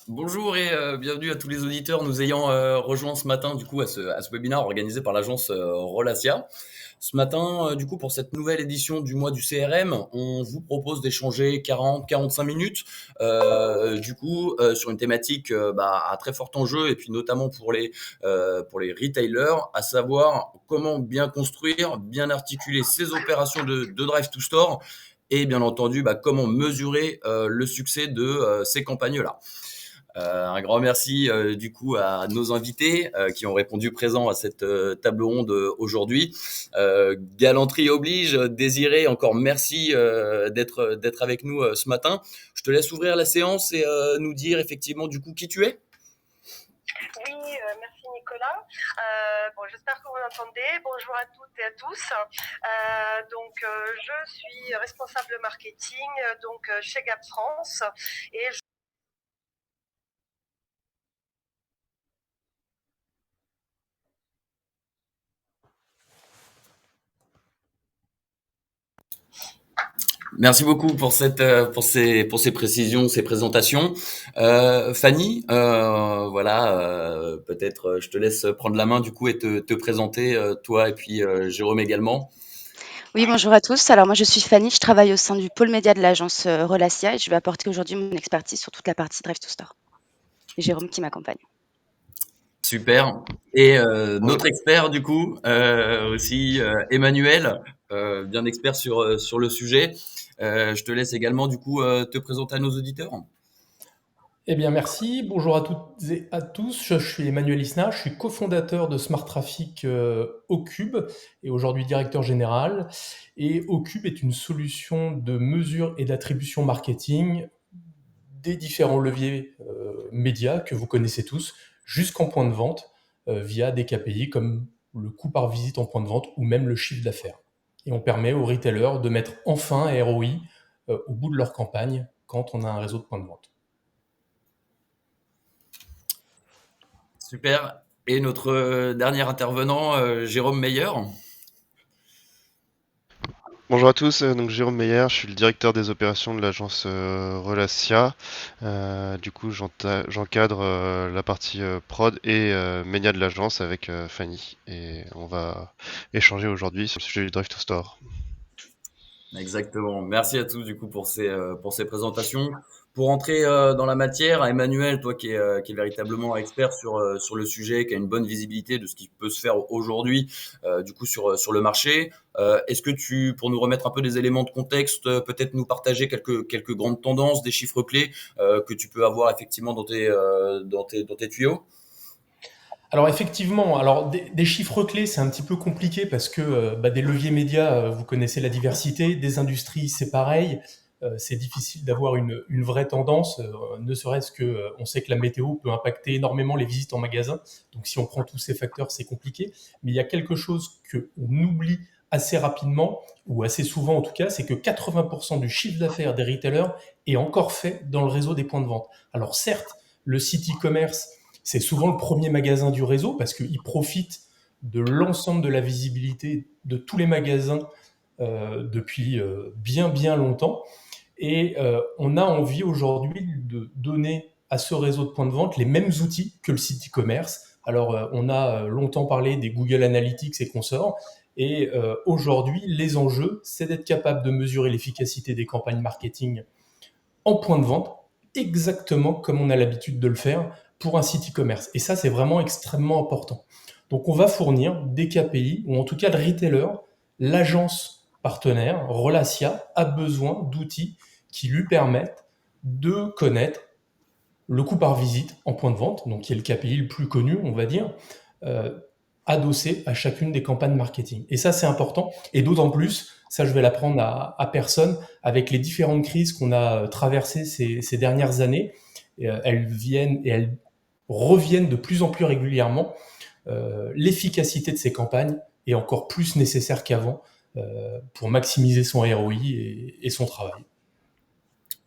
Bonjour et bienvenue à tous les auditeurs nous ayant rejoints ce matin du coup à ce webinaire organisé par l'agence Rolasia. Ce matin, du coup, pour cette nouvelle édition du mois du CRM, on vous propose d'échanger 40-45 minutes, sur une thématique à très fort enjeu et puis notamment pour les retailers, à savoir comment bien construire, bien articuler ces opérations de Drive to Store et bien entendu comment mesurer le succès de ces campagnes-là. Un grand merci du coup à nos invités qui ont répondu présents à cette table ronde aujourd'hui. Galanterie oblige, Désiré, encore merci d'être avec nous ce matin. Je te laisse ouvrir la séance et nous dire effectivement du coup qui tu es. Oui, merci Nicolas. J'espère que vous m'entendez. Bonjour à toutes et à tous. Je suis responsable marketing chez Gap France et Merci beaucoup pour pour ces précisions, ces présentations. Fanny, peut-être je te laisse prendre la main du coup et te présenter toi et puis Jérôme également. Oui, bonjour à tous. Alors moi, je suis Fanny, je travaille au sein du pôle média de l'agence Rolasia et je vais apporter aujourd'hui mon expertise sur toute la partie Drive to Store. Et Jérôme qui m'accompagne. Super. Et notre expert du coup aussi, Emmanuel, bien expert sur le sujet. Je te laisse également du coup te présenter à nos auditeurs. Eh bien, merci. Bonjour à toutes et à tous. Je suis Emmanuel Isna, je suis cofondateur de Smart Traffic Ocube et aujourd'hui directeur général. Et Ocube est une solution de mesure et d'attribution marketing des différents leviers médias que vous connaissez tous jusqu'en point de vente via des KPI comme le coût par visite en point de vente ou même le chiffre d'affaires. Et on permet aux retailers de mettre enfin un ROI au bout de leur campagne quand on a un réseau de points de vente. Super. Et notre dernier intervenant, Jérôme Meyer. Bonjour à tous, donc Jérôme Meyer, je suis le directeur des opérations de l'agence Relacia. Du coup, j'encadre la partie prod et média de l'agence avec Fanny. Et on va échanger aujourd'hui sur le sujet du Drive to Store. Exactement. Merci à tous du coup pour ces présentations. Pour entrer dans la matière, Emmanuel, toi qui est véritablement expert sur le sujet, qui a une bonne visibilité de ce qui peut se faire aujourd'hui du coup sur le marché, est-ce que pour nous remettre un peu des éléments de contexte, peut-être nous partager quelques grandes tendances, des chiffres clés que tu peux avoir effectivement dans tes tuyaux? Alors effectivement, des chiffres clés, c'est un petit peu compliqué parce que des leviers médias, vous connaissez la diversité, des industries, c'est pareil. C'est difficile d'avoir une vraie tendance, ne serait-ce que on sait que la météo peut impacter énormément les visites en magasin. Donc si on prend tous ces facteurs, c'est compliqué. Mais il y a quelque chose qu'on oublie assez rapidement, ou assez souvent en tout cas, c'est que 80% du chiffre d'affaires des retailers est encore fait dans le réseau des points de vente. Alors certes, le site e-commerce, c'est souvent le premier magasin du réseau parce qu'il profite de l'ensemble de la visibilité de tous les magasins depuis bien longtemps. Et on a envie aujourd'hui de donner à ce réseau de points de vente les mêmes outils que le site e-commerce. Alors on a longtemps parlé des Google Analytics et consorts. Et aujourd'hui, les enjeux, c'est d'être capable de mesurer l'efficacité des campagnes marketing en point de vente, exactement comme on a l'habitude de le faire pour un site e-commerce. Et ça, c'est vraiment extrêmement important. Donc, on va fournir des KPI, ou en tout cas le retailer, l'agence partenaire, Relacia, a besoin d'outils qui lui permettent de connaître le coût par visite en point de vente, donc qui est le KPI le plus connu, on va dire, euh, adossé à chacune des campagnes marketing. Et ça, c'est important. Et d'autant plus, ça, je vais l'apprendre à personne, avec les différentes crises qu'on a traversées ces dernières années. Elles viennent et elles reviennent de plus en plus régulièrement. L'efficacité de ces campagnes est encore plus nécessaire qu'avant pour maximiser son ROI et son travail.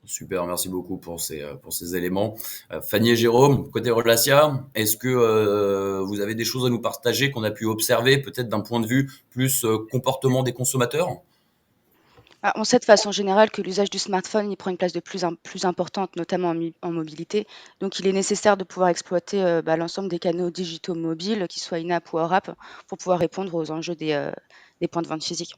Super, merci beaucoup pour ces éléments. Fanny et Jérôme, côté Relacia, est-ce que vous avez des choses à nous partager qu'on a pu observer, peut-être d'un point de vue plus comportement des consommateurs? On sait de façon générale que l'usage du smartphone, il prend une place de plus importante, notamment en mobilité. Donc, il est nécessaire de pouvoir exploiter l'ensemble des canaux digitaux mobiles, qu'ils soient in-app ou hors app, pour pouvoir répondre aux enjeux des points de vente physiques.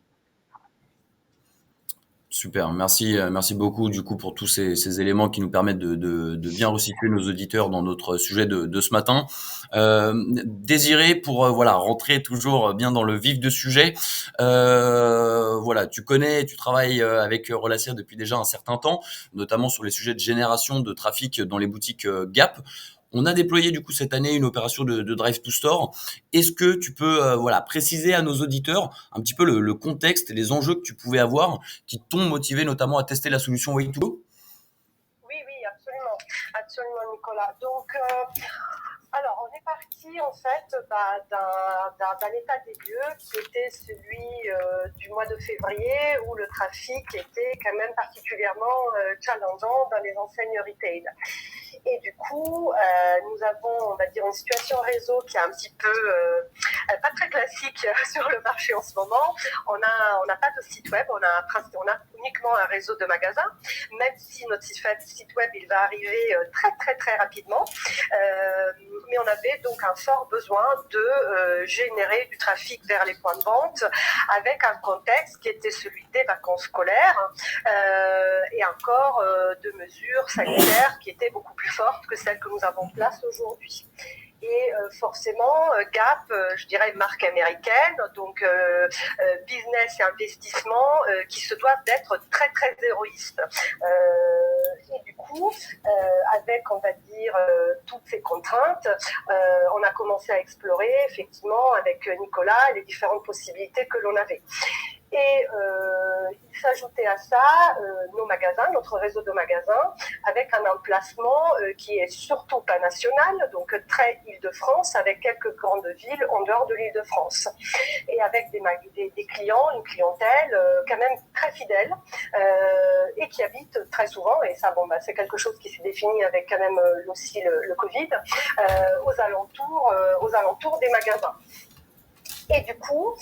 Super, merci beaucoup du coup pour tous ces éléments qui nous permettent de bien resituer nos auditeurs dans notre sujet de ce matin. Désiré, pour voilà rentrer toujours bien dans le vif du sujet, voilà, tu travailles avec Relacia depuis déjà un certain temps, notamment sur les sujets de génération de trafic dans les boutiques Gap. On a déployé du coup cette année une opération de Drive to Store. Est-ce que tu peux voilà préciser à nos auditeurs un petit peu le contexte et les enjeux que tu pouvais avoir qui t'ont motivé notamment à tester la solution Way2Go? Oui, oui, absolument, absolument, Nicolas. Donc, alors, on est parti en fait d'un état des lieux qui était celui du mois de février où le trafic était quand même particulièrement challengeant dans les enseignes retail. Et du coup, nous avons, on va dire, une situation réseau qui est un petit peu pas très classique sur le marché en ce moment. On n'a pas de site web, on a uniquement un réseau de magasins, même si notre site web il va arriver très très très rapidement. Mais on avait donc un fort besoin de générer du trafic vers les points de vente avec un contexte qui était celui des vacances scolaires et encore de mesures sanitaires qui étaient beaucoup plus fortes que celles que nous avons en place aujourd'hui. Et forcément, Gap, je dirais marque américaine, donc business et investissement qui se doivent d'être très très héroïstes. Et du coup, avec, on va dire, toutes ces contraintes, on a commencé à explorer effectivement avec Nicolas les différentes possibilités que l'on avait. Et il s'ajoutait à ça nos magasins, notre réseau de magasins, avec un emplacement qui est surtout pas national, donc très Île-de-France, avec quelques grandes villes en dehors de l'Île-de-France. Et avec des clients, une clientèle quand même très fidèle et qui habite très souvent, et ça c'est quelque chose qui s'est défini avec quand même aussi le Covid, aux alentours des magasins. Et du coup,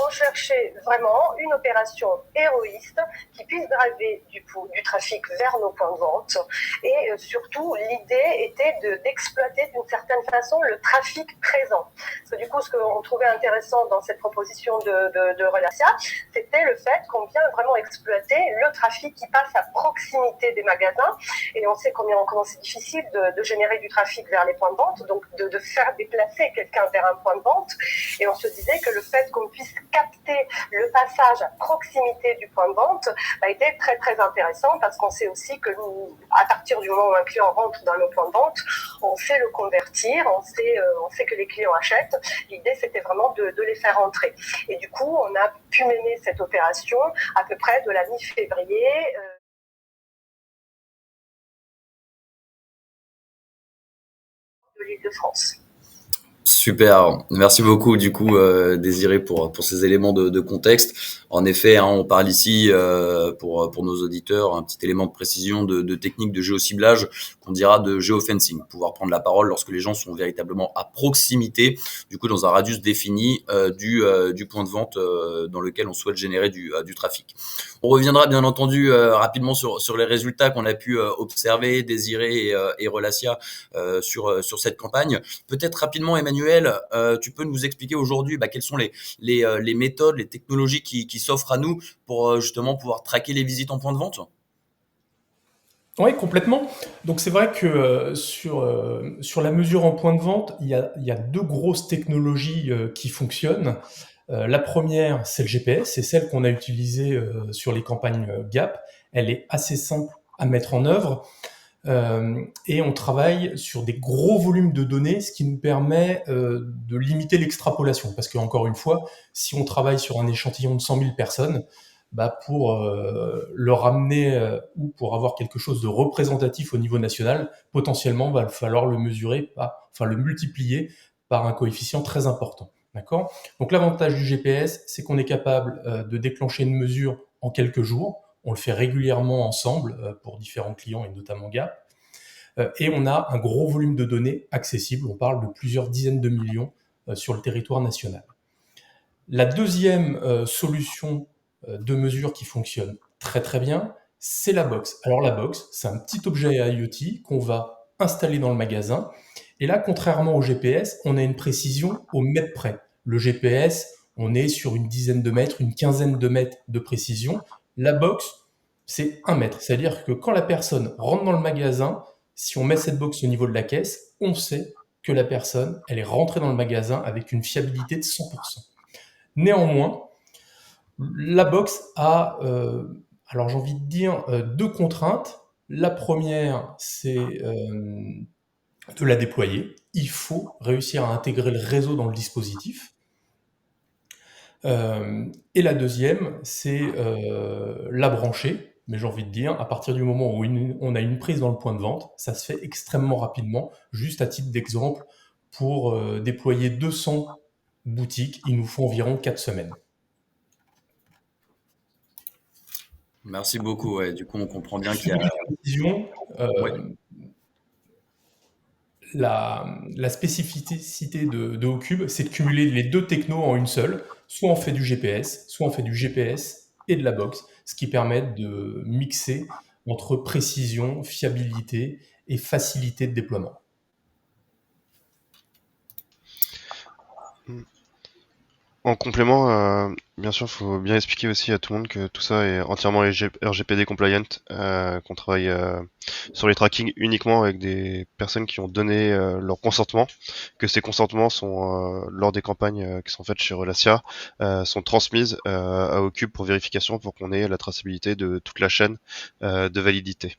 on cherchait vraiment une opération héroïste qui puisse driver du trafic vers nos points de vente. Et surtout, l'idée était d'exploiter d'une certaine façon le trafic présent. Parce que du coup, ce qu'on trouvait intéressant dans cette proposition de Relacia, c'était le fait qu'on vient vraiment exploiter le trafic qui passe à proximité des magasins. Et on sait comment c'est difficile de générer du trafic vers les points de vente, donc de faire déplacer quelqu'un vers un point de vente. Et on se disait que le fait qu'on puisse capter le passage à proximité du point de vente était très très intéressant parce qu'on sait aussi que nous, à partir du moment où un client rentre dans nos points de vente, on sait le convertir, on sait que les clients achètent. L'idée c'était vraiment de les faire entrer. Et du coup, on a pu mener cette opération à peu près de la mi-février. De l'Île-de-France. Super, merci beaucoup du coup Désiré pour ces éléments de contexte. En effet, on parle ici pour nos auditeurs un petit élément de précision de technique de géociblage qu'on dira de géofencing, pouvoir prendre la parole lorsque les gens sont véritablement à proximité, du coup dans un radius défini du point de vente dans lequel on souhaite générer du trafic. On reviendra bien entendu rapidement sur les résultats qu'on a pu observer, Désiré et Relacia sur cette campagne. Peut-être rapidement, Emmanuel, tu peux nous expliquer aujourd'hui quelles sont les méthodes, les technologies qui s'offrent à nous pour justement pouvoir traquer les visites en point de vente? Oui, complètement. Donc c'est vrai que sur la mesure en point de vente, il y a deux grosses technologies qui fonctionnent. La première, c'est le GPS, c'est celle qu'on a utilisée sur les campagnes Gap. Elle est assez simple à mettre en œuvre. Et on travaille sur des gros volumes de données, ce qui nous permet de limiter l'extrapolation. Parce qu'encore une fois, si on travaille sur un échantillon de 100 000 personnes, pour le ramener ou pour avoir quelque chose de représentatif au niveau national, potentiellement, va falloir le mesurer, le multiplier par un coefficient très important. D'accord ? Donc l'avantage du GPS, c'est qu'on est capable de déclencher une mesure en quelques jours. On le fait régulièrement ensemble pour différents clients et notamment Gap. Et on a un gros volume de données accessibles. On parle de plusieurs dizaines de millions sur le territoire national. La deuxième solution de mesure qui fonctionne très très bien, c'est la box. Alors la box, c'est un petit objet IoT qu'on va installer dans le magasin. Et là, contrairement au GPS, on a une précision au mètre près. Le GPS, on est sur une dizaine de mètres, une quinzaine de mètres de précision. La box, c'est 1 mètre. C'est-à-dire que quand la personne rentre dans le magasin, si on met cette box au niveau de la caisse, on sait que la personne, elle est rentrée dans le magasin avec une fiabilité de 100%. Néanmoins, la box a, alors j'ai envie de dire, 2 contraintes. La première, c'est de la déployer. Il faut réussir à intégrer le réseau dans le dispositif. Et la deuxième, c'est la brancher. Mais j'ai envie de dire, à partir du moment où on a une prise dans le point de vente, ça se fait extrêmement rapidement. Juste à titre d'exemple, pour déployer 200 boutiques, il nous faut environ 4 semaines. Merci beaucoup. Ouais. Du coup, on comprend bien qu'il y a. Précision, Ouais. la spécificité de Ocube, c'est de cumuler les deux technos en une seule. Soit on fait du GPS, soit on fait du GPS et de la box, ce qui permet de mixer entre précision, fiabilité et facilité de déploiement. En complément, bien sûr, il faut bien expliquer aussi à tout le monde que tout ça est entièrement RGPD compliant, qu'on travaille sur les tracking uniquement avec des personnes qui ont donné leur consentement, que ces consentements sont, lors des campagnes qui sont faites chez Relacia, sont transmises à Ocube pour vérification, pour qu'on ait la traçabilité de toute la chaîne de validité,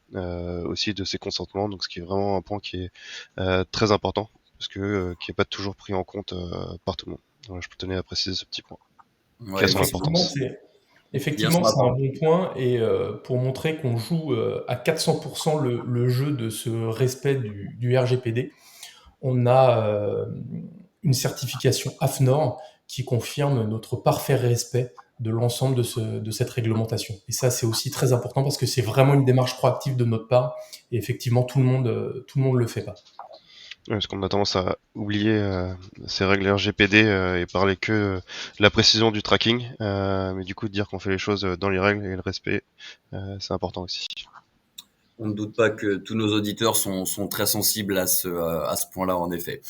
aussi de ces consentements, donc ce qui est vraiment un point qui est très important, parce que qui n'est pas toujours pris en compte par tout le monde. Voilà, je tenais à préciser ce petit point. Ouais, Quelle son effectivement. importance? Effectivement, c'est un bon point, et pour montrer qu'on joue à 400% le jeu de ce respect du RGPD, on a une certification AFNOR qui confirme notre parfait respect de l'ensemble de cette réglementation. Et ça, c'est aussi très important parce que c'est vraiment une démarche proactive de notre part, et effectivement, tout le monde le fait pas. Ouais, parce qu'on a tendance à oublier ces règles RGPD et parler que de la précision du tracking, mais du coup dire qu'on fait les choses dans les règles et le respect, c'est important aussi. On ne doute pas que tous nos auditeurs sont très sensibles à ce point-là, en effet.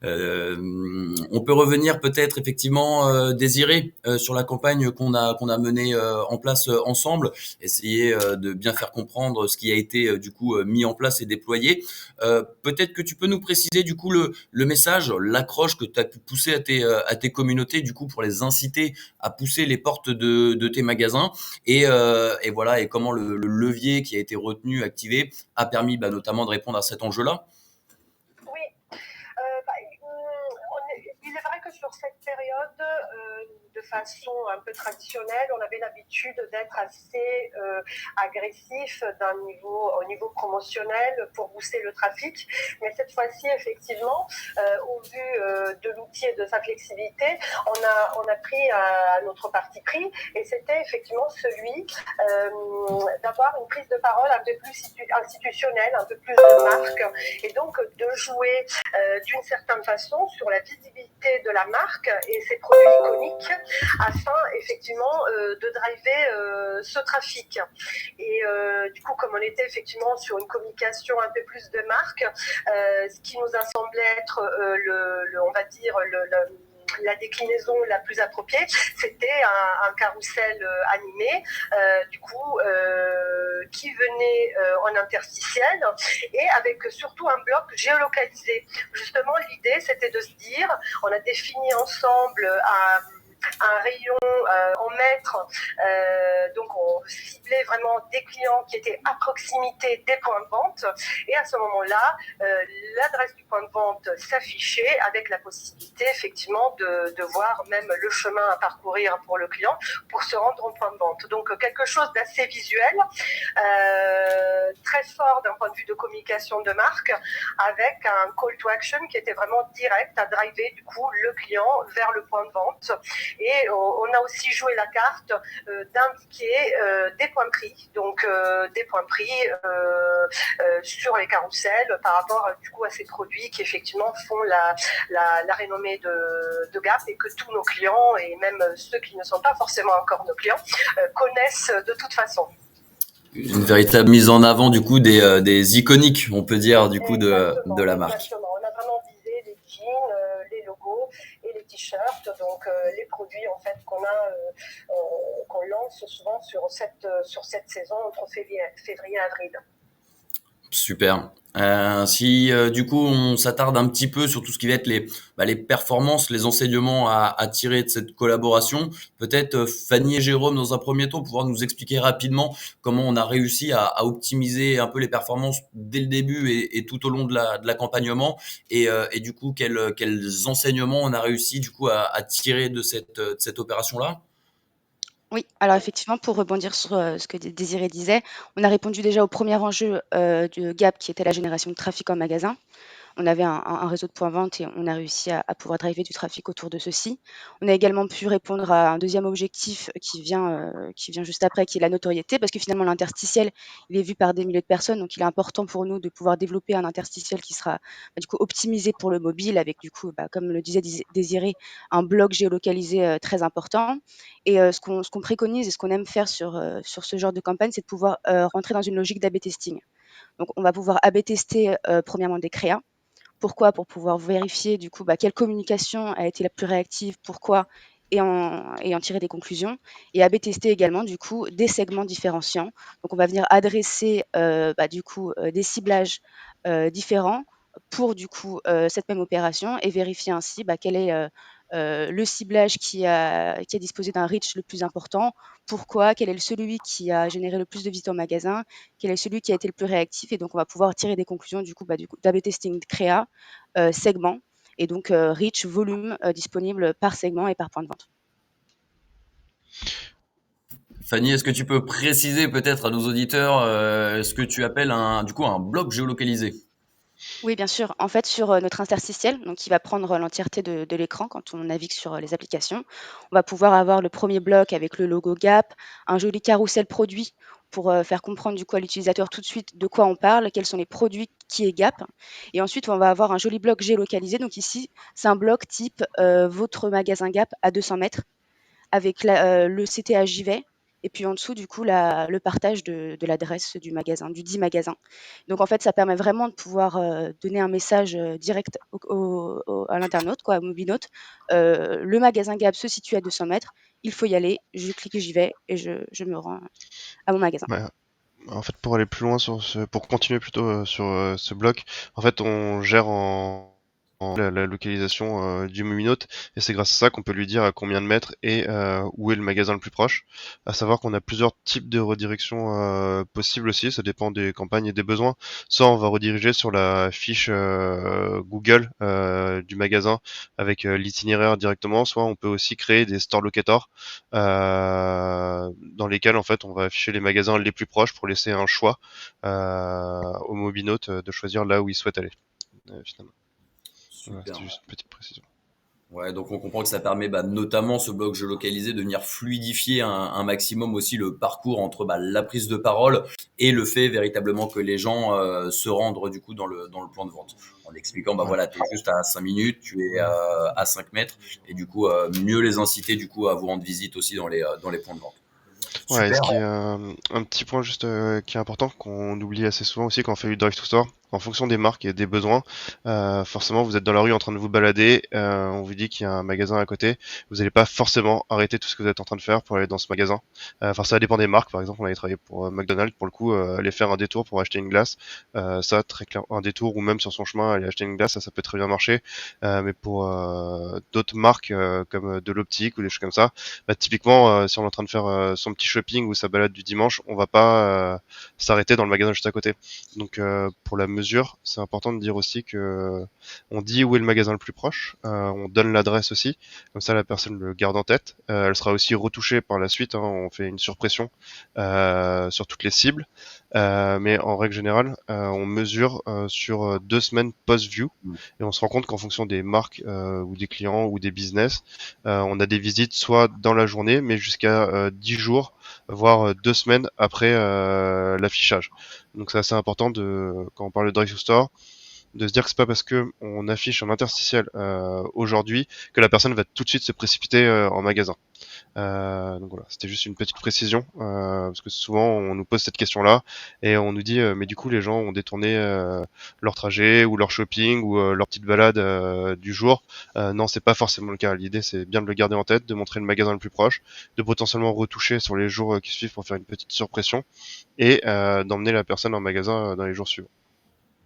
On peut revenir peut-être effectivement, Désiré, sur la campagne qu'on a menée en place ensemble, essayer de bien faire comprendre ce qui a été du coup mis en place et déployé. Peut-être que tu peux nous préciser du coup le message, l'accroche que tu as pu pousser à tes communautés, du coup pour les inciter à pousser les portes de tes magasins, et voilà, et comment le levier qui a été retenu, activé, a permis notamment de répondre à cet enjeu-là. Oui, il est vrai que sur cette période, de façon un peu traditionnelle, on avait l'habitude d'être assez agressif au niveau promotionnel pour booster le trafic. Mais cette fois-ci, effectivement, au vu de l'outil et de sa flexibilité, on a pris un autre parti pris, et c'était effectivement celui d'avoir une prise de parole un peu plus institutionnelle, un peu plus de marque, et donc de jouer d'une certaine façon sur la visibilité de la marque et ses produits iconiques, afin effectivement de driver ce trafic. Et du coup, comme on était effectivement sur une communication un peu plus de marque, ce qui nous a semblé être on va dire la déclinaison la plus appropriée, c'était un carrousel animé, du coup, qui venait en interstitiel, et avec surtout un bloc géolocalisé. Justement, l'idée, c'était de se dire, on a défini ensemble un rayon en mètres, donc on ciblait vraiment des clients qui étaient à proximité des points de vente, et à ce moment-là, l'adresse du point de vente s'affichait avec la possibilité effectivement de voir même le chemin à parcourir pour le client pour se rendre au point de vente. Donc quelque chose d'assez visuel, très fort d'un point de vue de communication de marque, avec un call to action qui était vraiment direct à driver du coup le client vers le point de vente. Et on a aussi joué la carte d'indiquer des points prix, donc des points prix sur les carousels par rapport du coup à ces produits qui effectivement font la renommée de Gap et que tous nos clients et même ceux qui ne sont pas forcément encore nos clients connaissent de toute façon. Une véritable mise en avant du coup des iconiques, on peut dire, du coup de la marque. Exactement. On a vraiment visé les jeans, les logos et les t-shirts, donc les produits en fait qu'on lance souvent sur cette saison entre février et avril. Super. Si du coup on s'attarde un petit peu sur tout ce qui va être les performances, les enseignements à tirer de cette collaboration, peut-être Fanny et Jérôme dans un premier temps pouvoir nous expliquer rapidement comment on a réussi à optimiser un peu les performances dès le début et tout au long de l'accompagnement et du coup quels enseignements on a réussi du coup à tirer de cette opération-là. Oui, alors effectivement, pour rebondir sur ce que Désiré disait, on a répondu déjà au premier enjeu de Gap qui était la génération de trafic en magasin. On avait un réseau de points vente et on a réussi à pouvoir driver du trafic autour de ceci. On a également pu répondre à un deuxième objectif qui vient juste après, qui est la notoriété, parce que finalement l'interstitiel, il est vu par des milliers de personnes, donc il est important pour nous de pouvoir développer un interstitiel qui sera du coup optimisé pour le mobile, avec du coup, comme le disait Désiré, un bloc géolocalisé très important. Et ce qu'on préconise et ce qu'on aime faire sur ce genre de campagne, c'est de pouvoir rentrer dans une logique d'A/B testing. Donc on va pouvoir A/B tester premièrement des créas. Pourquoi? Pour pouvoir vérifier du coup quelle communication a été la plus réactive, pourquoi, et en tirer des conclusions. Et A/B tester également du coup des segments différenciants. Donc on va venir adresser du coup des ciblages différents pour du coup cette même opération et vérifier ainsi quel est le ciblage qui a disposé d'un reach le plus important, pourquoi, quel est celui qui a généré le plus de visites en magasin, quel est celui qui a été le plus réactif. Et donc on va pouvoir tirer des conclusions du coup d'A/B testing créa, segment, et donc reach, volume disponible par segment et par point de vente. Fanny, est-ce que tu peux préciser peut-être à nos auditeurs ce que tu appelles du coup un bloc géolocalisé? Oui, bien sûr. En fait, sur notre interstitiel, donc qui va prendre l'entièreté de l'écran quand on navigue sur les applications, on va pouvoir avoir le premier bloc avec le logo Gap, un joli carrousel produit pour faire comprendre du coup à l'utilisateur tout de suite de quoi on parle, quels sont les produits qui est Gap. Et ensuite, on va avoir un joli bloc géolocalisé. Donc ici, c'est un bloc type votre magasin Gap à 200 mètres avec le CTA j'y vais, et puis en dessous, du coup, le partage de l'adresse du magasin, du dit magasin. Donc en fait, ça permet vraiment de pouvoir donner un message direct à l'internaute, quoi, au mobinaute. Le magasin Gap se situe à 200 mètres, il faut y aller, je clique, j'y vais et je me rends à mon magasin. Ouais. En fait, pour aller plus loin pour continuer plutôt sur ce bloc, en fait, on gère la localisation du Muminote et c'est grâce à ça qu'on peut lui dire à combien de mètres et où est le magasin le plus proche. À savoir qu'on a plusieurs types de redirections possibles aussi, ça dépend des campagnes et des besoins. Soit on va rediriger sur la fiche Google du magasin avec l'itinéraire directement, soit on peut aussi créer des store locators dans lesquels en fait on va afficher les magasins les plus proches pour laisser un choix au mobinote de choisir là où il souhaite aller finalement. Voilà, Super. c'était juste une petite précision. Ouais, donc on comprend que ça permet notamment ce bloc géolocalisé de venir fluidifier un maximum aussi le parcours entre la prise de parole et le fait véritablement que les gens se rendent du coup dans le point de vente. En expliquant, Ouais. voilà, tu es juste à 5 minutes, tu es à 5 mètres, et du coup, mieux les inciter du coup à vous rendre visite aussi dans les points de vente. Ouais, et Super. ce qui est un petit point juste qui est important, qu'on oublie assez souvent aussi quand on fait du drive to store, en fonction des marques et des besoins, forcément vous êtes dans la rue en train de vous balader, on vous dit qu'il y a un magasin à côté, vous n'allez pas forcément arrêter tout ce que vous êtes en train de faire pour aller dans ce magasin. Enfin, ça dépend des marques, par exemple on avait travaillé pour McDonald's, pour le coup, aller faire un détour pour acheter une glace, ça très clair, un détour ou même sur son chemin aller acheter une glace, ça peut très bien marcher, mais pour d'autres marques comme de l'optique ou des choses comme ça, typiquement, si on est en train de faire son petit shopping ou sa balade du dimanche, on va pas s'arrêter dans le magasin juste à côté. Donc, pour la mesure mesure, c'est important de dire aussi que on dit où est le magasin le plus proche, on donne l'adresse aussi, comme ça la personne le garde en tête. Elle sera aussi retouchée par la suite, hein, on fait une surpression sur toutes les cibles, mais en règle générale, on mesure sur 2 semaines post-view, et on se rend compte qu'en fonction des marques ou des clients ou des business, on a des visites soit dans la journée, mais jusqu'à 10 jours, voire 2 semaines après l'affichage. Donc c'est assez important quand on parle de drive to store, de se dire que c'est pas parce que on affiche en interstitiel aujourd'hui que la personne va tout de suite se précipiter en magasin. Donc voilà, c'était juste une petite précision parce que souvent on nous pose cette question-là et on nous dit mais du coup les gens ont détourné leur trajet ou leur shopping ou leur petite balade du jour. Non, c'est pas forcément le cas. L'idée c'est bien de le garder en tête, de montrer le magasin le plus proche, de potentiellement retoucher sur les jours qui suivent pour faire une petite surpression et d'emmener la personne en magasin dans les jours suivants.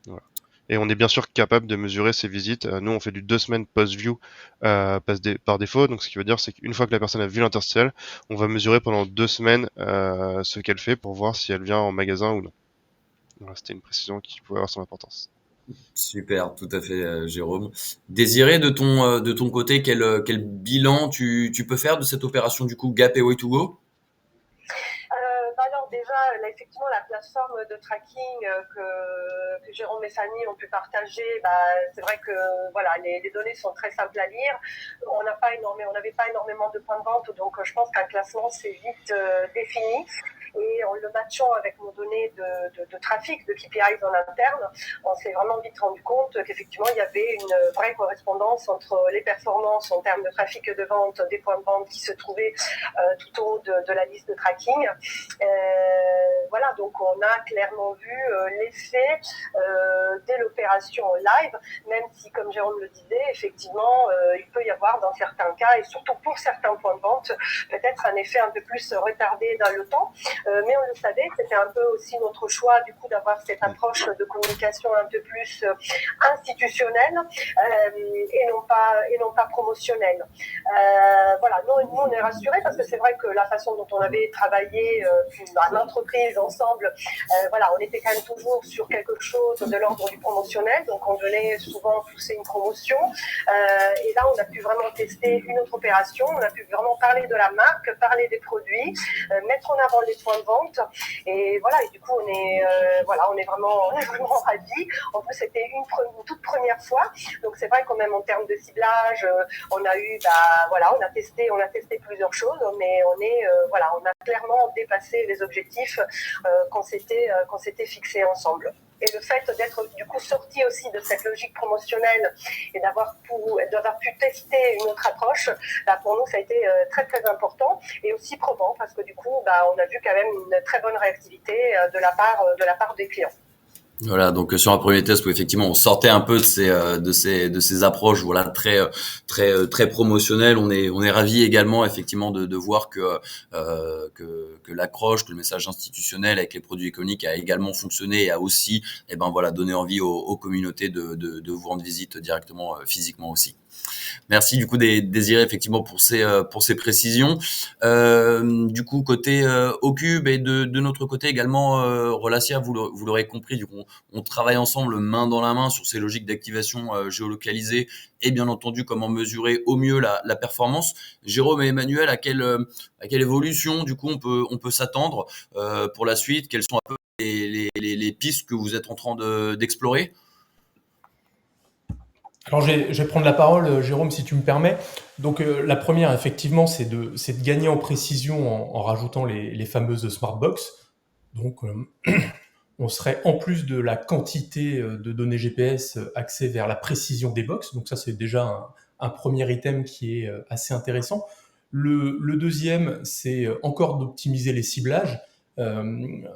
Voilà. Et on est bien sûr capable de mesurer ces visites. Nous, on fait du 2 semaines post-view par défaut. Donc, ce qui veut dire, c'est qu'une fois que la personne a vu l'interstitiel, on va mesurer pendant 2 semaines ce qu'elle fait pour voir si elle vient en magasin ou non. Voilà, c'était une précision qui pouvait avoir son importance. Super, tout à fait, Jérôme. Désiré, de ton côté, quel bilan tu peux faire de cette opération du coup Gap et Way2Go? Alors déjà, là, effectivement, la plateforme de tracking que Jérôme et Fanny ont pu partager, c'est vrai que voilà, les données sont très simples à lire. On n'avait pas énormément de points de vente, donc je pense qu'un classement c'est vite défini. Et en le matchant avec nos données de trafic, de KPIs en interne, on s'est vraiment vite rendu compte qu'effectivement, il y avait une vraie correspondance entre les performances en termes de trafic de vente des points de vente qui se trouvaient tout au haut de la liste de tracking. Voilà, donc on a clairement vu l'effet dès l'opération live, même si, comme Jérôme le disait, effectivement, il peut y avoir dans certains cas, et surtout pour certains points de vente, peut-être un effet un peu plus retardé dans le temps. Mais on le savait, c'était un peu aussi notre choix du coup d'avoir cette approche de communication un peu plus institutionnelle et non pas promotionnelle. Voilà, nous on est rassurés parce que c'est vrai que la façon dont on avait travaillé à l'entreprise ensemble, voilà, on était quand même toujours sur quelque chose de l'ordre du promotionnel, donc on venait souvent pousser une promotion. Et là, on a pu vraiment tester une autre opération, on a pu vraiment parler de la marque, parler des produits, mettre en avant les points de vente. Et voilà, et du coup, on est vraiment ravis. En plus, c'était une toute première fois. Donc, c'est vrai quand même en termes de ciblage, on a eu, on a testé plusieurs choses, mais on a clairement dépassé les objectifs qu'on s'était fixés ensemble. Et le fait d'être du coup sorti aussi de cette logique promotionnelle et d'avoir pu tester une autre approche, pour nous ça a été très très important et aussi probant parce que du coup on a vu quand même une très bonne réactivité de la part des clients. Voilà, donc sur un premier test où effectivement on sortait un peu de ces approches, voilà, très promotionnelles. On est ravi également effectivement de voir que l'accroche, que le message institutionnel avec les produits iconiques a également fonctionné et a aussi donné envie aux communautés de vous rendre visite directement physiquement aussi. Merci du coup Désiré effectivement pour ces précisions. Du coup côté Ocube et de notre côté également Relacia, vous l'aurez compris, du coup on travaille ensemble main dans la main sur ces logiques d'activation géolocalisée et bien entendu comment mesurer au mieux la performance. Jérôme et Emmanuel, à quelle évolution du coup on peut s'attendre pour la suite? Quelles sont un peu les pistes que vous êtes en train d'explorer? Alors, je vais prendre la parole, Jérôme, si tu me permets. Donc, la première, effectivement, c'est de gagner en précision en rajoutant les fameuses Smartbox. Donc, on serait, en plus de la quantité de données GPS, axé vers la précision des box. Donc, ça, c'est déjà un premier item qui est assez intéressant. Le deuxième, c'est encore d'optimiser les ciblages.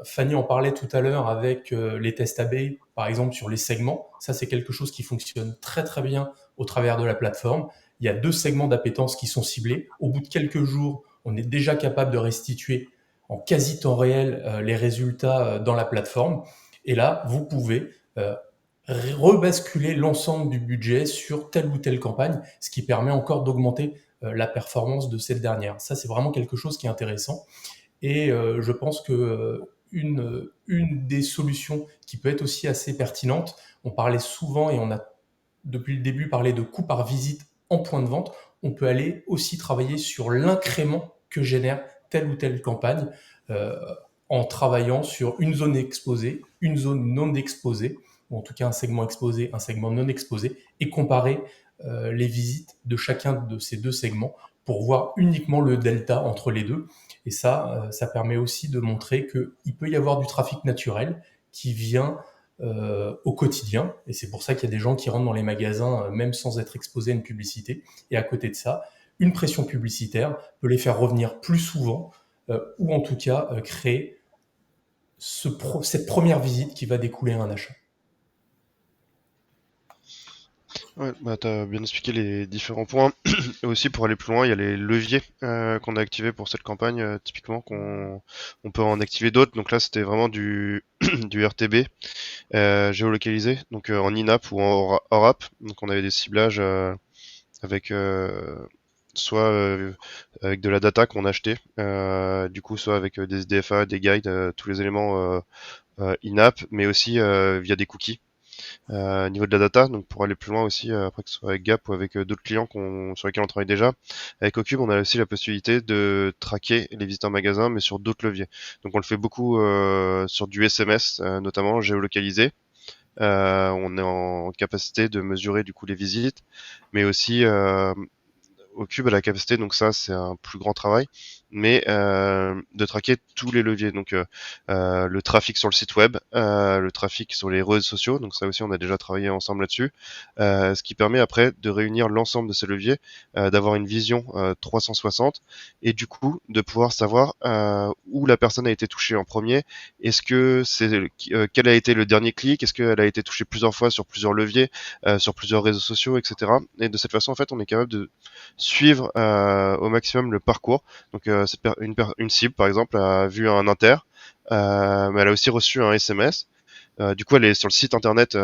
Fanny en parlait tout à l'heure avec les tests AB, par exemple sur les segments. Ça, c'est quelque chose qui fonctionne très très bien au travers de la plateforme. Il y a 2 segments d'appétence qui sont ciblés. Au bout de quelques jours, on est déjà capable de restituer en quasi temps réel les résultats dans la plateforme. Et là, vous pouvez rebasculer l'ensemble du budget sur telle ou telle campagne, ce qui permet encore d'augmenter la performance de cette dernière. Ça, c'est vraiment quelque chose qui est intéressant. Et je pense que une des solutions qui peut être aussi assez pertinente. On parlait souvent, et on a depuis le début parlé de coût par visite en point de vente. On peut aller aussi travailler sur l'incrément que génère telle ou telle campagne en travaillant sur une zone exposée, une zone non exposée, ou en tout cas un segment exposé, un segment non exposé, et comparer les visites de chacun de ces deux segments pour voir uniquement le delta entre les deux. Et ça permet aussi de montrer qu'il peut y avoir du trafic naturel qui vient au quotidien. Et c'est pour ça qu'il y a des gens qui rentrent dans les magasins même sans être exposés à une publicité. Et à côté de ça, une pression publicitaire peut les faire revenir plus souvent ou en tout cas créer cette première visite qui va découler à un achat. Ouais, bah t'as bien expliqué les différents points. Et aussi pour aller plus loin, il y a les leviers qu'on a activés pour cette campagne, typiquement on peut en activer d'autres. Donc là c'était vraiment du du RTB géolocalisé, donc en in-app ou en hors-app. Donc on avait des ciblages avec soit avec de la data qu'on achetait, du coup soit avec des SDFA, des guides, tous les éléments in-app, mais aussi via des cookies. Au niveau de la data, donc pour aller plus loin aussi, après que ce soit avec Gap ou avec d'autres clients sur lesquels on travaille déjà, avec Ocube, on a aussi la possibilité de traquer les visites en magasin, mais sur d'autres leviers. Donc on le fait beaucoup sur du SMS, notamment géolocalisé. On est en capacité de mesurer du coup les visites, mais aussi Ocube a la capacité, donc ça c'est un plus grand travail, mais de traquer tous les leviers, donc le trafic sur le site web, le trafic sur les réseaux sociaux, donc ça aussi on a déjà travaillé ensemble là-dessus, ce qui permet après de réunir l'ensemble de ces leviers, d'avoir une vision 360 et du coup de pouvoir savoir où la personne a été touchée en premier, est-ce que quel a été le dernier clic, est-ce qu'elle a été touchée plusieurs fois sur plusieurs leviers, sur plusieurs réseaux sociaux, etc. Et de cette façon en fait on est capable de suivre au maximum le parcours. Donc une cible par exemple a vu un inter, mais elle a aussi reçu un SMS. Du coup elle est sur le site internet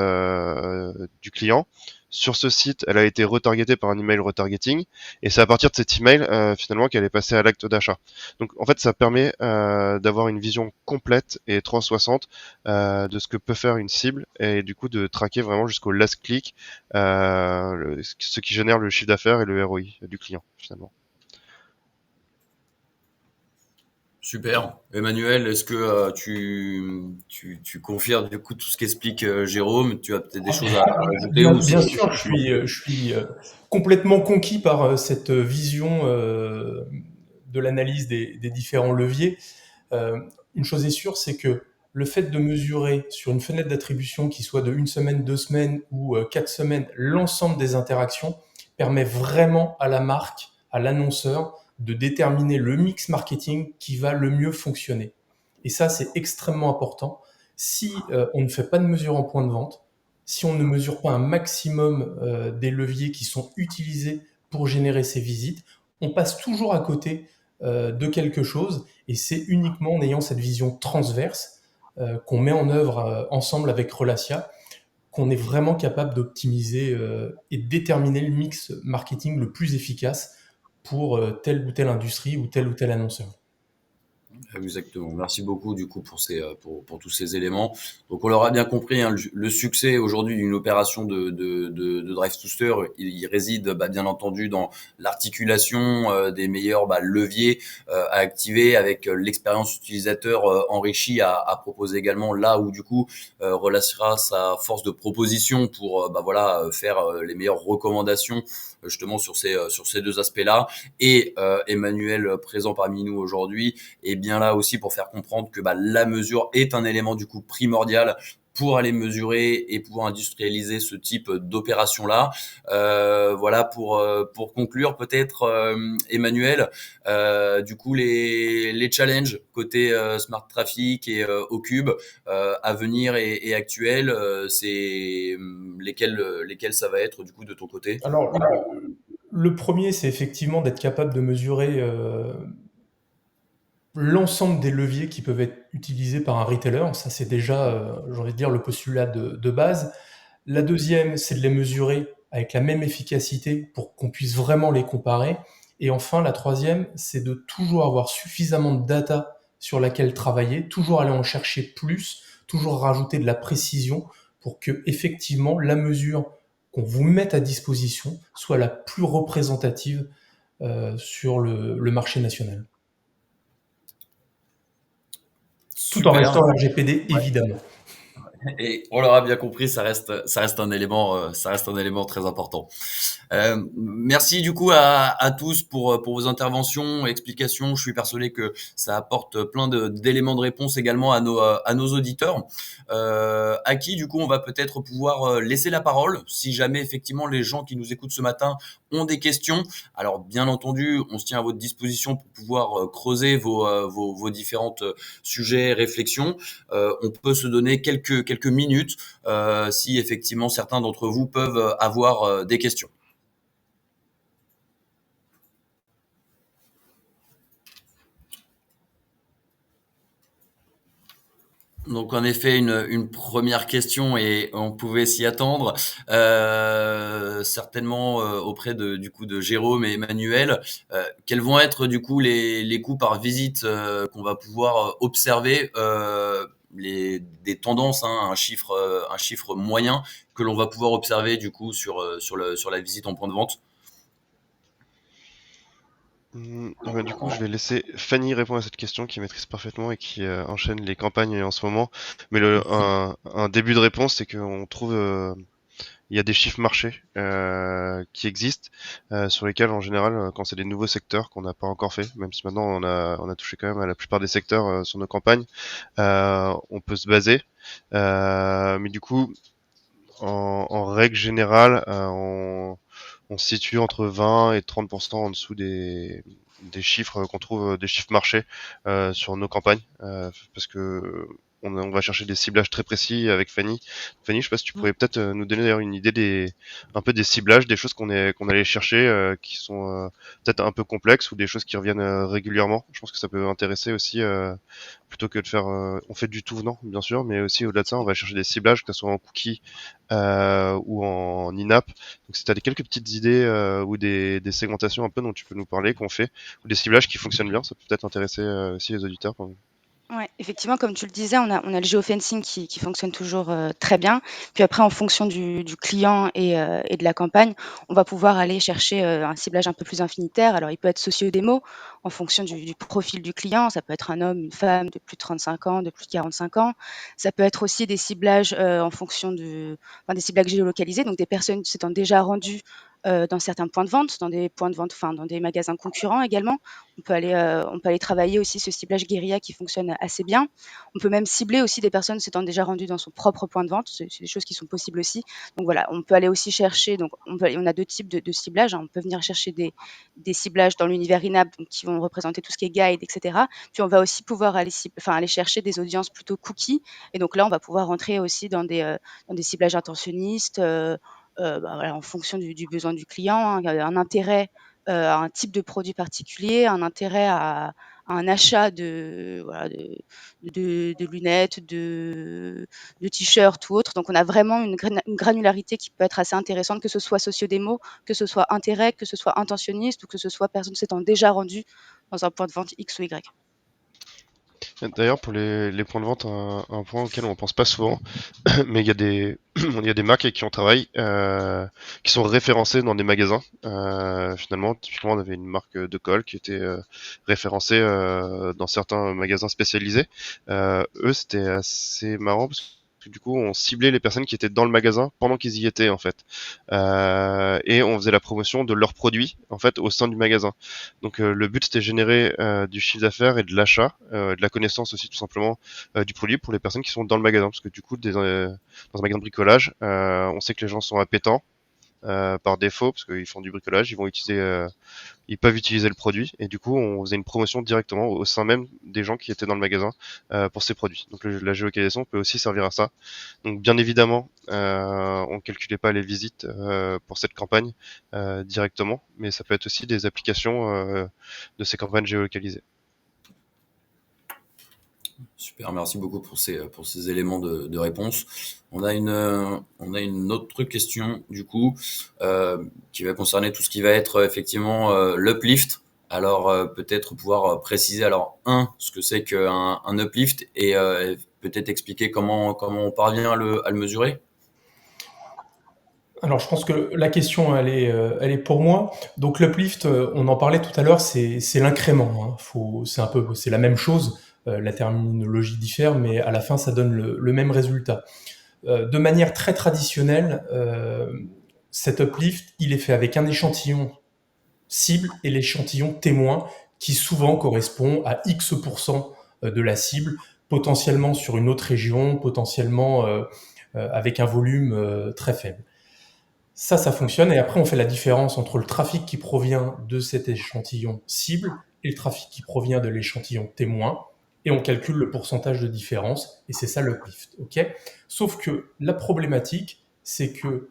du client. Sur ce site, elle a été retargetée par un email retargeting, et c'est à partir de cet email finalement qu'elle est passée à l'acte d'achat. Donc en fait, ça permet d'avoir une vision complète et 360 de ce que peut faire une cible, et du coup de traquer vraiment jusqu'au last click ce qui génère le chiffre d'affaires et le ROI du client finalement. Super. Emmanuel, est-ce que tu confirmes du coup tout ce qu'explique Jérôme? Tu as peut-être des choses à ajouter ou Bien sûr, je suis complètement conquis par cette vision de l'analyse des différents leviers. Une chose est sûre, c'est que le fait de mesurer sur une fenêtre d'attribution qui soit de 1 semaine, 2 semaines ou 4 semaines l'ensemble des interactions permet vraiment à la marque, à l'annonceur, de déterminer le mix marketing qui va le mieux fonctionner. Et ça, c'est extrêmement important. Si on ne fait pas de mesure en point de vente, si on ne mesure pas un maximum des leviers qui sont utilisés pour générer ces visites, on passe toujours à côté de quelque chose, et c'est uniquement en ayant cette vision transverse qu'on met en œuvre ensemble avec Relacia qu'on est vraiment capable d'optimiser et de déterminer le mix marketing le plus efficace pour telle ou telle industrie ou tel annonceur. Exactement. Merci beaucoup du coup pour tous ces éléments. Donc on l'aura bien compris, hein, le succès aujourd'hui d'une opération de Drive Booster, il réside bien entendu dans l'articulation des meilleurs leviers à activer avec l'expérience utilisateur enrichie à proposer également là où du coup relâchera sa force de proposition pour faire les meilleures recommandations justement sur ces deux aspects-là. Et Emmanuel présent parmi nous aujourd'hui est bien là aussi pour faire comprendre que la mesure est un élément du coup primordial pour aller mesurer et pouvoir industrialiser ce type d'opération-là. Voilà pour conclure peut-être Emmanuel, du coup les challenges côté Smart Traffic et Ocube à venir et actuels, c'est lesquels ça va être du coup de ton côté? Alors le premier, c'est effectivement d'être capable de mesurer l'ensemble des leviers qui peuvent être utilisés par un retailer. Ça, c'est déjà, j'ai envie de dire, le postulat de base. La deuxième, c'est de les mesurer avec la même efficacité pour qu'on puisse vraiment les comparer. Et enfin, la troisième, c'est de toujours avoir suffisamment de data sur laquelle travailler, toujours aller en chercher plus, toujours rajouter de la précision pour que effectivement la mesure qu'on vous mette à disposition soit la plus représentative sur le marché national. Tout en Super. restant RGPD, Ouais. évidemment. Et on l'aura bien compris, ça reste un élément, très important. Merci du coup à tous pour vos interventions, explications. Je suis persuadé que ça apporte plein d'éléments de réponse également à nos auditeurs. À qui du coup on va peut-être pouvoir laisser la parole si jamais effectivement les gens qui nous écoutent ce matin ont des questions. Alors bien entendu, on se tient à votre disposition pour pouvoir creuser vos différentes sujets, réflexions. On peut se donner quelques minutes si effectivement certains d'entre vous peuvent avoir des questions. Donc en effet une première question et on pouvait s'y attendre certainement auprès du coup de Jérôme et Emmanuel. Quels vont être du coup les coûts par visite qu'on va pouvoir observer des tendances, hein, un chiffre moyen que l'on va pouvoir observer du coup sur la visite en point de vente. Du coup, je vais laisser Fanny répondre à cette question qui maîtrise parfaitement et qui enchaîne les campagnes en ce moment. Mais un début de réponse, c'est qu'on trouve il y a des chiffres marchés qui existent sur lesquels en général quand c'est des nouveaux secteurs qu'on n'a pas encore fait, même si maintenant on a touché quand même à la plupart des secteurs sur nos campagnes, on peut se baser. Mais du coup, en règle générale, on se situe entre 20 et 30% en dessous des chiffres qu'on trouve, des chiffres marchés sur nos campagnes, parce que on va chercher des ciblages très précis avec Fanny. Fanny, je sais pas si tu pourrais peut-être nous donner d'ailleurs une idée un peu des ciblages, des choses qu'on allait chercher, qui sont peut-être un peu complexes ou des choses qui reviennent régulièrement. Je pense que ça peut intéresser aussi, plutôt que de faire, on fait du tout venant, bien sûr, mais aussi au-delà de ça, on va chercher des ciblages, que ce soit en cookies ou en in-app. Donc si tu as quelques petites idées ou des segmentations un peu dont tu peux nous parler, qu'on fait, ou des ciblages qui fonctionnent bien, ça peut peut-être intéresser aussi les auditeurs. Ouais, effectivement, comme tu le disais, on a le géofencing qui fonctionne toujours très bien. Puis après, en fonction du client et de la campagne, on va pouvoir aller chercher un ciblage un peu plus infinitaire. Alors, il peut être socio-démo en fonction du profil du client. Ça peut être un homme, une femme de plus de 35 ans, de plus de 45 ans. Ça peut être aussi des ciblages en fonction enfin, des ciblages géolocalisés, donc des personnes s'étant déjà rendues dans certains points de vente, dans des points de vente, enfin, dans des magasins concurrents également. On peut aller travailler aussi ce ciblage guérilla qui fonctionne assez bien. On peut même cibler aussi des personnes s'étant déjà rendues dans son propre point de vente. C'est des choses qui sont possibles aussi. Donc voilà, on peut aller aussi chercher. Donc on a deux types de ciblage, hein. On peut venir chercher des ciblages dans l'univers in-app, donc qui vont représenter tout ce qui est guide, etc. Puis on va aussi pouvoir aller chercher des audiences plutôt cookies. Et donc là, on va pouvoir rentrer aussi dans des ciblages intentionnistes. Voilà, en fonction du besoin du client, hein, un intérêt à un type de produit particulier, un intérêt à un achat voilà, de lunettes, de t-shirts ou autre. Donc on a vraiment une granularité qui peut être assez intéressante, que ce soit socio-démo, que ce soit intérêt, que ce soit intentionniste ou que ce soit personne s'étant déjà rendu dans un point de vente X ou Y. D'ailleurs, pour les points de vente, un point auquel on pense pas souvent, mais il y a des marques avec qui on travaille, qui sont référencées dans des magasins. Finalement, typiquement, on avait une marque de colle qui était référencée dans certains magasins spécialisés. Eux, c'était assez marrant parce que du coup, on ciblait les personnes qui étaient dans le magasin pendant qu'ils y étaient, en fait. Et on faisait la promotion de leurs produits, en fait, au sein du magasin. Donc le but c'était de générer du chiffre d'affaires et de l'achat, de la connaissance aussi tout simplement du produit pour les personnes qui sont dans le magasin, parce que du coup dans un magasin de bricolage, on sait que les gens sont appétents par défaut parce qu'ils font du bricolage, ils peuvent utiliser le produit et du coup on faisait une promotion directement au sein même des gens qui étaient dans le magasin pour ces produits. Donc la géolocalisation peut aussi servir à ça. Donc bien évidemment on calculait pas les visites pour cette campagne directement, mais ça peut être aussi des applications de ces campagnes géolocalisées. Super, merci beaucoup pour ces éléments de réponse. On a une autre question du coup qui va concerner tout ce qui va être effectivement l'uplift Alors peut-être pouvoir préciser alors ce que c'est qu'un uplift et peut-être expliquer comment on parvient à le mesurer. Alors, je pense que la question, elle est pour moi. Donc, l'uplift, on en parlait tout à l'heure, c'est l'incrément, hein. C'est la même chose. La terminologie diffère, mais à la fin, ça donne le même résultat. De manière très traditionnelle, cet uplift, il est fait avec un échantillon cible et l'échantillon témoin, qui souvent correspond à X% de la cible, potentiellement sur une autre région, potentiellement avec un volume très faible. Ça fonctionne. Et après, on fait la différence entre le trafic qui provient de cet échantillon cible et le trafic qui provient de l'échantillon témoin. Et on calcule le pourcentage de différence. Et c'est ça l'uplift. Okay, sauf que la problématique, c'est que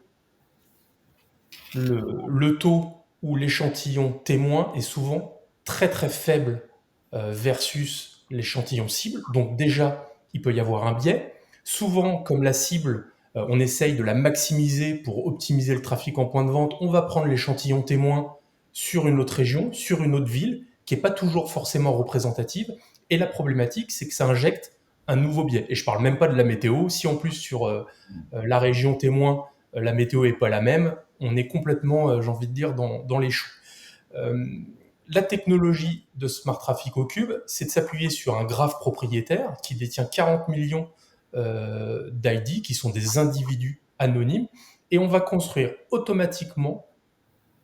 le taux où l'échantillon témoin est souvent très très faible versus l'échantillon cible. Donc déjà, il peut y avoir un biais. Souvent, comme la cible, on essaye de la maximiser pour optimiser le trafic en point de vente, on va prendre l'échantillon témoin sur une autre région, sur une autre ville, qui n'est pas toujours forcément représentative. Et la problématique, c'est que ça injecte un nouveau biais. Et je ne parle même pas de la météo. Si en plus sur la région témoin, la météo n'est pas la même, on est complètement, j'ai envie de dire, dans les choux. La technologie de Smart Traffic au cube, c'est de s'appuyer sur un graphe propriétaire qui détient 40 millions d'ID, qui sont des individus anonymes, et on va construire automatiquement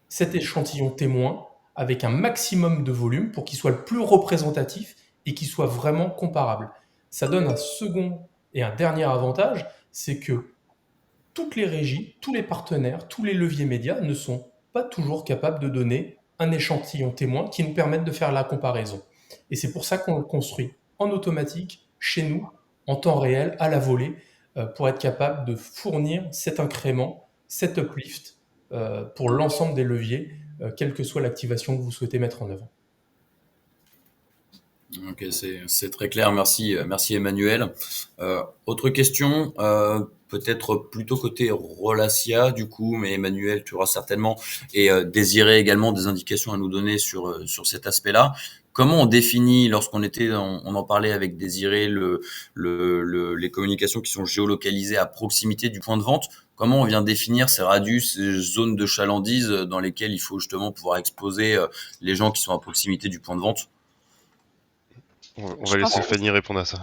cet échantillon témoin avec un maximum de volume pour qu'il soit le plus représentatif et qu'il soit vraiment comparable. Ça donne un second et un dernier avantage, c'est que toutes les régies, tous les partenaires, tous les leviers médias ne sont pas toujours capables de donner un échantillon témoin qui nous permette de faire la comparaison. Et c'est pour ça qu'on le construit en automatique, chez nous, en temps réel, à la volée, pour être capable de fournir cet incrément, cet uplift pour l'ensemble des leviers, quelle que soit l'activation que vous souhaitez mettre en œuvre. Ok, c'est très clair. Merci Emmanuel. Autre question, peut-être plutôt côté Rolasia du coup, mais Emmanuel, tu auras certainement et Désiré également des indications à nous donner sur cet aspect-là. Comment on définit, lorsqu'on en parlait avec Désiré, les communications qui sont géolocalisées à proximité du point de vente? Comment on vient définir ces radius, ces zones de chalandise dans lesquelles il faut justement pouvoir exposer les gens qui sont à proximité du point de vente? On Je va pense laisser que Fanny répondre à ça.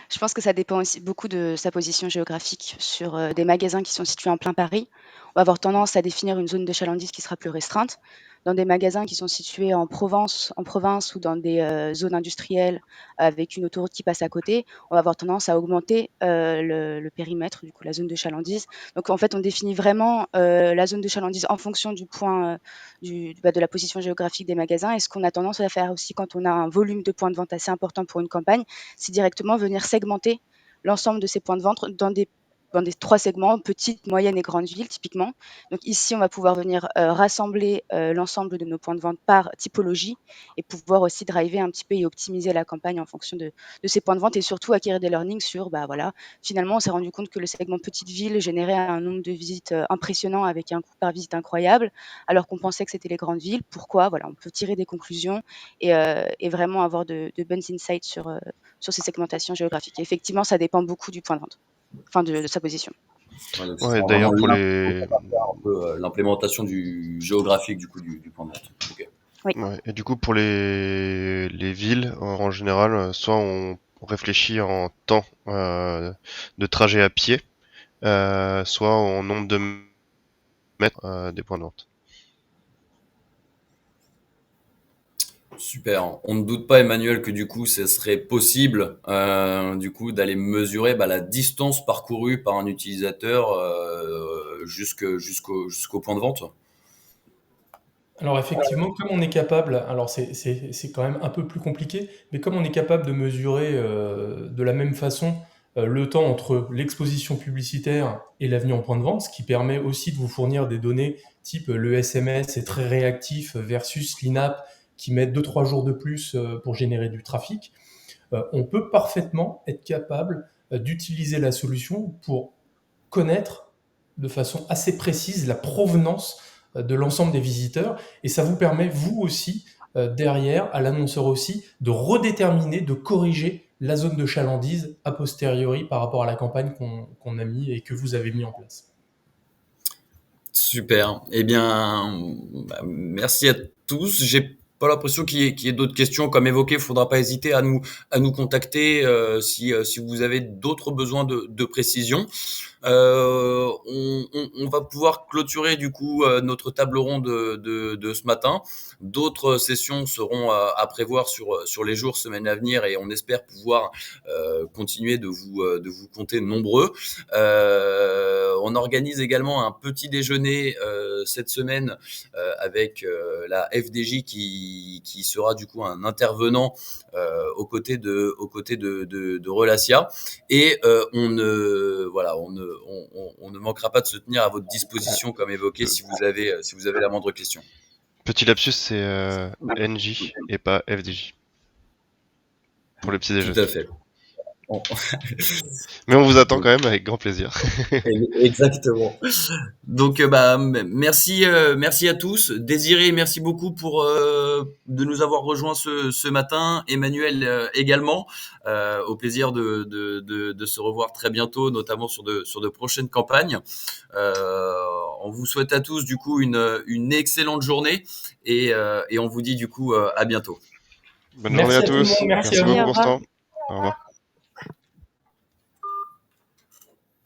je pense que ça dépend aussi beaucoup de sa position géographique. Sur des magasins qui sont situés en plein Paris, on va avoir tendance à définir une zone de chalandise qui sera plus restreinte. Dans des magasins qui sont situés en province ou dans des zones industrielles avec une autoroute qui passe à côté, on va avoir tendance à augmenter le périmètre, du coup la zone de chalandise. Donc en fait, on définit vraiment la zone de chalandise en fonction du point, de la position géographique des magasins. Et ce qu'on a tendance à faire aussi quand on a un volume de points de vente assez important pour une campagne, c'est directement venir segmenter l'ensemble de ces points de vente dans des 3 segments, petites, moyennes et grandes villes typiquement. Donc ici, on va pouvoir venir rassembler l'ensemble de nos points de vente par typologie et pouvoir aussi driver un petit peu et optimiser la campagne en fonction de ces points de vente et surtout acquérir des learnings sur, voilà, finalement, on s'est rendu compte que le segment petite ville générait un nombre de visites impressionnant avec un coût par visite incroyable, alors qu'on pensait que c'était les grandes villes. Pourquoi? Voilà, on peut tirer des conclusions et vraiment avoir de bonnes insights sur ces segmentations géographiques. Et effectivement, ça dépend beaucoup du point de vente, enfin de sa position. Ouais, donc ce Ouais, sera vraiment d'ailleurs, pour là les. un peu l'implémentation du géographique du coup du point de vente. Ok. Oui. Ouais, et du coup, pour les villes, en général, soit on réfléchit en temps de trajet à pied, soit en nombre de mètres des points de vente. Super. On ne doute pas, Emmanuel, que du coup, ce serait possible du coup d'aller mesurer la distance parcourue par un utilisateur jusqu'au point de vente. Alors effectivement, comme on est capable, alors c'est quand même un peu plus compliqué, mais comme on est capable de mesurer de la même façon le temps entre l'exposition publicitaire et l'avenue en point de vente, ce qui permet aussi de vous fournir des données type le SMS est très réactif versus l'INAP qui met 2-3 jours de plus pour générer du trafic, on peut parfaitement être capable d'utiliser la solution pour connaître de façon assez précise la provenance de l'ensemble des visiteurs et ça vous permet vous aussi derrière à l'annonceur aussi de redéterminer, de corriger la zone de chalandise a posteriori par rapport à la campagne qu'on a mis et que vous avez mis en place. Super. Eh bien, merci à tous. J'ai pas l'impression qu'il y ait d'autres questions. Comme évoqué, il faudra pas hésiter à nous contacter si vous avez d'autres besoins de précision. On va pouvoir clôturer du coup notre table ronde de ce matin. D'autres sessions seront à prévoir sur les jours, semaines à venir, et on espère pouvoir continuer de vous compter nombreux. On organise également un petit déjeuner cette semaine avec la FDJ qui sera du coup un intervenant aux côtés de Relacia, et on ne manquera pas de se tenir à votre disposition comme évoqué si vous avez la moindre question. Petit lapsus, c'est NJ et pas FDJ. Pour le petit déjeuner. Tout à fait. Mais on vous attend quand même avec grand plaisir. Exactement. Donc merci à tous. Désiré, merci beaucoup pour de nous avoir rejoints ce matin. Emmanuel également. Au plaisir de se revoir très bientôt, notamment sur de prochaines campagnes. On vous souhaite à tous du coup une excellente journée et on vous dit du coup à bientôt. Bonne journée à tous. Merci Merci à vous. beaucoup, Constant. Au revoir.